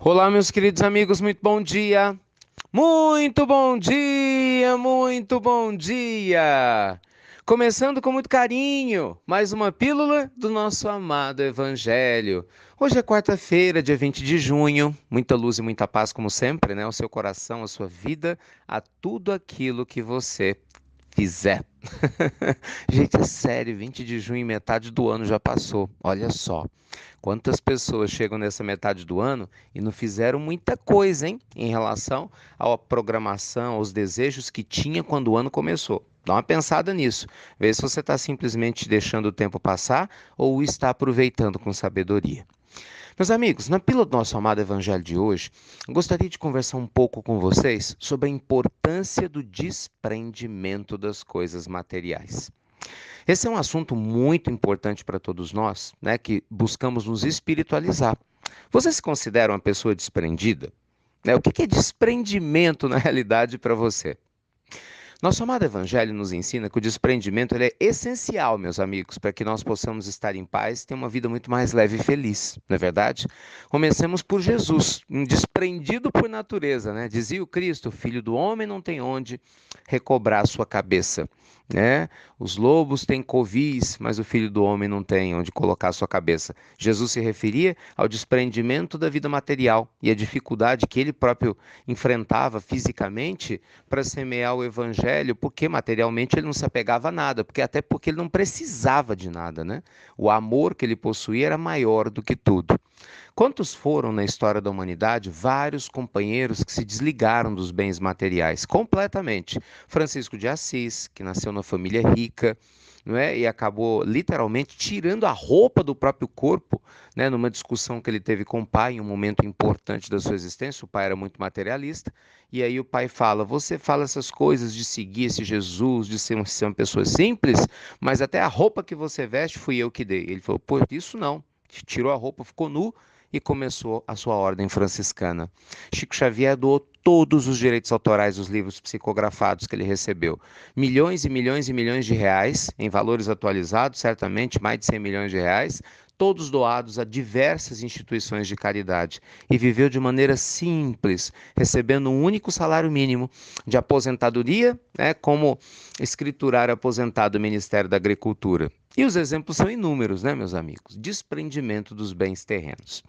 Olá, meus queridos amigos, muito bom dia! Muito bom dia, muito bom dia! Começando com muito carinho, mais uma pílula do nosso amado Evangelho. Hoje é quarta-feira, dia 20 de junho, muita luz e muita paz, como sempre, né? O seu coração, a sua vida, a tudo aquilo que você fizer. Gente, é sério, 20 de junho, metade do ano já passou. Olha só. Quantas pessoas chegam nessa metade do ano e não fizeram muita coisa, hein, em relação à programação, aos desejos que tinha quando o ano começou. Dá uma pensada nisso. Vê se você está simplesmente deixando o tempo passar ou está aproveitando com sabedoria. Meus amigos, na pílula do nosso amado Evangelho de hoje, eu gostaria de conversar um pouco com vocês sobre a importância do desprendimento das coisas materiais. Esse é um assunto muito importante para todos nós, né, que buscamos nos espiritualizar. Você se considera uma pessoa desprendida? Né? O que é desprendimento na realidade para você? Nosso amado Evangelho nos ensina que o desprendimento ele é essencial, meus amigos, para que nós possamos estar em paz e ter uma vida muito mais leve e feliz, não é verdade? Comecemos por Jesus, um desprendido por natureza, né? Dizia o Cristo: Filho do homem não tem onde recobrar sua cabeça. Né? Os lobos têm covis, mas o filho do homem não tem onde colocar sua cabeça. Jesus se referia ao desprendimento da vida material e a dificuldade que ele próprio enfrentava fisicamente para semear o evangelho, porque materialmente ele não se apegava a nada, até porque ele não precisava de nada, né? O amor que ele possuía era maior do que tudo. Quantos foram na história da humanidade vários companheiros que se desligaram dos bens materiais completamente? Francisco de Assis, que nasceu numa família rica, não é? E acabou literalmente tirando a roupa do próprio corpo, né? Numa discussão que ele teve com o pai, em um momento importante da sua existência. O pai era muito materialista, e aí o pai fala: Você fala essas coisas de seguir esse Jesus, de ser uma pessoa simples, mas até a roupa que você veste fui eu que dei. Ele falou: Pô, isso não. Tirou a roupa, ficou nu e começou a sua ordem franciscana. Chico Xavier doou todos os direitos autorais dos livros psicografados que ele recebeu. Milhões e milhões e milhões de reais, em valores atualizados, certamente mais de 100 milhões de reais, todos doados a diversas instituições de caridade. E viveu de maneira simples, recebendo um único salário mínimo de aposentadoria, né, como escriturário aposentado do Ministério da Agricultura. E os exemplos são inúmeros, né, meus amigos? Desprendimento dos bens terrenos.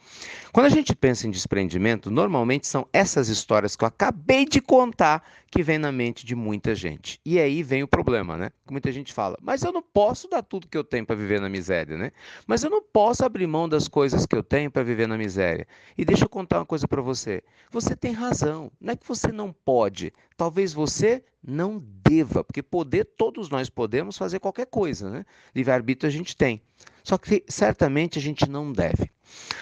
Quando a gente pensa em desprendimento, normalmente são essas histórias que eu acabei de contar que vem na mente de muita gente. E aí vem o problema, né? Muita gente fala: mas eu não posso dar tudo que eu tenho para viver na miséria, né? Mas eu não posso abrir mão das coisas que eu tenho para viver na miséria. E deixa eu contar uma coisa para você. Você tem razão. Não é que você não pode. Talvez você não deva, porque poder, todos nós podemos fazer qualquer coisa, né? Livre-arbítrio a gente tem. Só que certamente a gente não deve.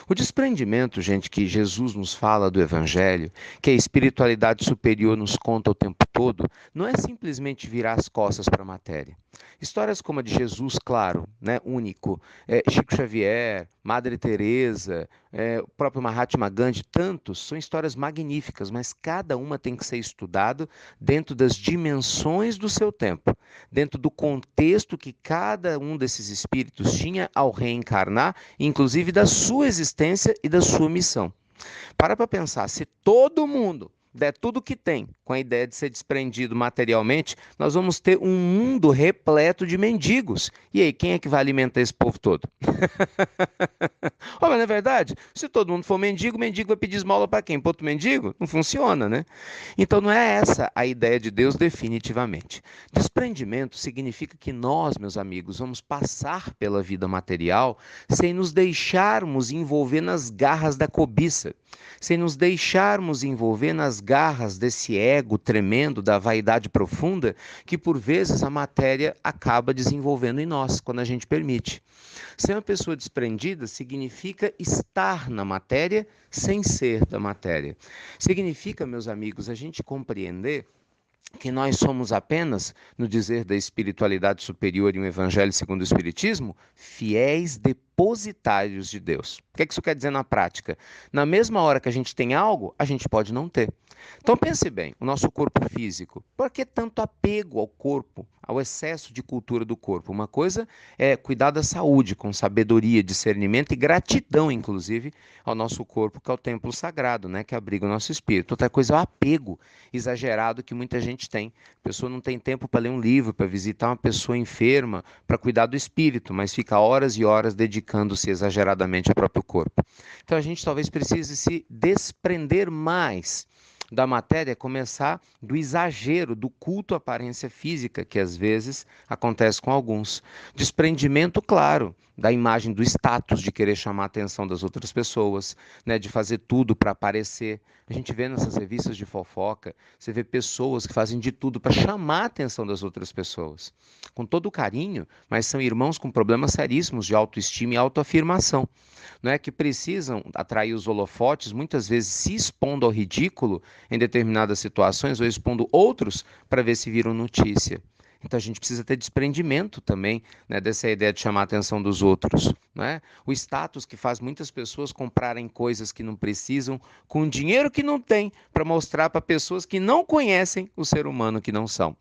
O desprendimento, gente, que Jesus nos fala do Evangelho, que a espiritualidade superior nos conta o tempo todo, não é simplesmente virar as costas para a matéria. Histórias como a de Jesus, claro, né, único, Chico Xavier, Madre Teresa, o próprio Mahatma Gandhi, tantos, são histórias magníficas, mas cada uma tem que ser estudada dentro das dimensões do seu tempo, dentro do contexto que cada um desses espíritos tinha ao reencarnar, inclusive da sua existência e da sua missão. Para pensar, se todo mundo der tudo que tem com a ideia de ser desprendido materialmente, nós vamos ter um mundo repleto de mendigos. E aí, quem é que vai alimentar esse povo todo? Oh, mas não é verdade? Se todo mundo for mendigo, o mendigo vai pedir esmola para quem? Para outro mendigo? Não funciona, né? Então não é essa a ideia de Deus definitivamente. Desprendimento significa que nós, meus amigos, vamos passar pela vida material sem nos deixarmos envolver nas garras da cobiça, sem nos deixarmos envolver nas garras desse ego tremendo, da vaidade profunda, que por vezes a matéria acaba desenvolvendo em nós, quando a gente permite. Ser uma pessoa desprendida significa estar na matéria sem ser da matéria. Significa, meus amigos, a gente compreender que nós somos apenas, no dizer da espiritualidade superior e um evangelho segundo o Espiritismo, fiéis depositários de Deus. O que é que isso quer dizer na prática? Na mesma hora que a gente tem algo, a gente pode não ter. Então pense bem, o nosso corpo físico, por que tanto apego ao corpo, ao excesso de cultura do corpo? Uma coisa é cuidar da saúde com sabedoria, discernimento e gratidão, inclusive, ao nosso corpo, que é o templo sagrado, né, que abriga o nosso espírito. Outra coisa é o apego exagerado que muita gente tem. A pessoa não tem tempo para ler um livro, para visitar uma pessoa enferma, para cuidar do espírito, mas fica horas e horas dedicando-se exageradamente ao próprio corpo. Então a gente talvez precise se desprender mais da matéria, começar do exagero, do culto à aparência física, que às vezes acontece com alguns. Desprendimento, claro, da imagem do status, de querer chamar a atenção das outras pessoas, né, de fazer tudo para aparecer. A gente vê nessas revistas de fofoca, você vê pessoas que fazem de tudo para chamar a atenção das outras pessoas. Com todo carinho, mas são irmãos com problemas seríssimos de autoestima e autoafirmação. Não é que precisam atrair os holofotes, muitas vezes se expondo ao ridículo em determinadas situações ou expondo outros para ver se viram notícia. Então a gente precisa ter desprendimento também, né, dessa ideia de chamar a atenção dos outros. Né? O status que faz muitas pessoas comprarem coisas que não precisam, com dinheiro que não tem, para mostrar para pessoas que não conhecem o ser humano que não são.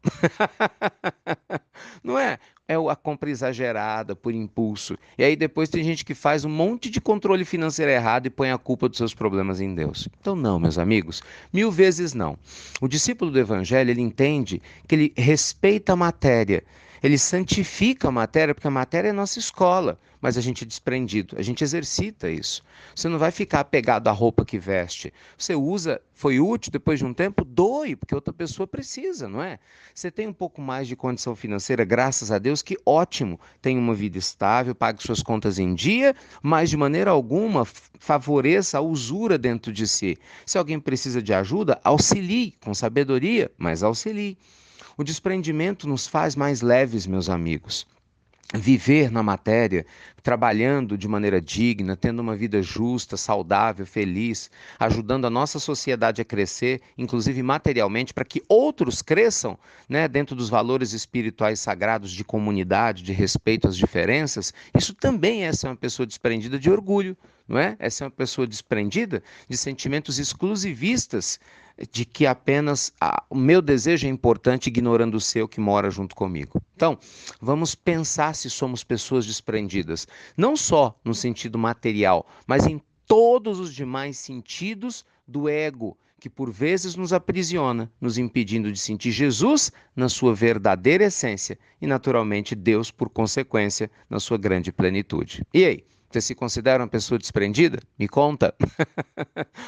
Não é? É a compra exagerada, por impulso. E aí depois tem gente que faz um monte de controle financeiro errado e põe a culpa dos seus problemas em Deus. Então não, meus amigos, 1000 vezes não. O discípulo do Evangelho, ele entende que ele respeita a matéria, ele santifica a matéria, porque a matéria é a nossa escola, mas a gente é desprendido, a gente exercita isso. Você não vai ficar apegado à roupa que veste. Você usa, foi útil, depois de um tempo, doe, porque outra pessoa precisa, não é? Você tem um pouco mais de condição financeira, graças a Deus, que ótimo. Tem uma vida estável, pague suas contas em dia, mas de maneira alguma favoreça a usura dentro de si. Se alguém precisa de ajuda, auxilie, com sabedoria, mas auxilie. O desprendimento nos faz mais leves, meus amigos. Viver na matéria, trabalhando de maneira digna, tendo uma vida justa, saudável, feliz, ajudando a nossa sociedade a crescer, inclusive materialmente, para que outros cresçam, né, dentro dos valores espirituais sagrados de comunidade, de respeito às diferenças, isso também é ser uma pessoa desprendida de orgulho, não é? É ser uma pessoa desprendida de sentimentos exclusivistas, de que apenas o meu desejo é importante, ignorando o seu que mora junto comigo. Então, vamos pensar se somos pessoas desprendidas, não só no sentido material, mas em todos os demais sentidos do ego, que por vezes nos aprisiona, nos impedindo de sentir Jesus na sua verdadeira essência e, naturalmente, Deus, por consequência, na sua grande plenitude. E aí? Você se considera uma pessoa desprendida? Me conta.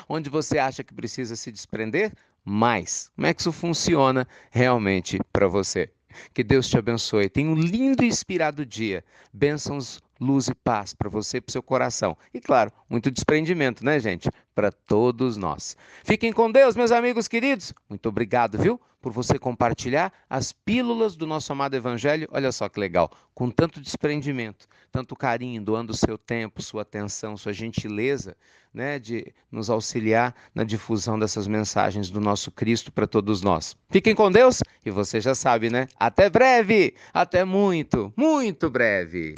Onde você acha que precisa se desprender? Mais. Como é que isso funciona realmente para você? Que Deus te abençoe. Tenha um lindo e inspirado dia. Bênçãos, luz e paz para você e para o seu coração. E claro, muito desprendimento, né, gente? Para todos nós. Fiquem com Deus, meus amigos queridos. Muito obrigado, viu? Por você compartilhar as pílulas do nosso amado Evangelho. Olha só que legal. Com tanto desprendimento, tanto carinho, doando o seu tempo, sua atenção, sua gentileza, né, de nos auxiliar na difusão dessas mensagens do nosso Cristo para todos nós. Fiquem com Deus e você já sabe, né? Até breve! Até muito, muito breve!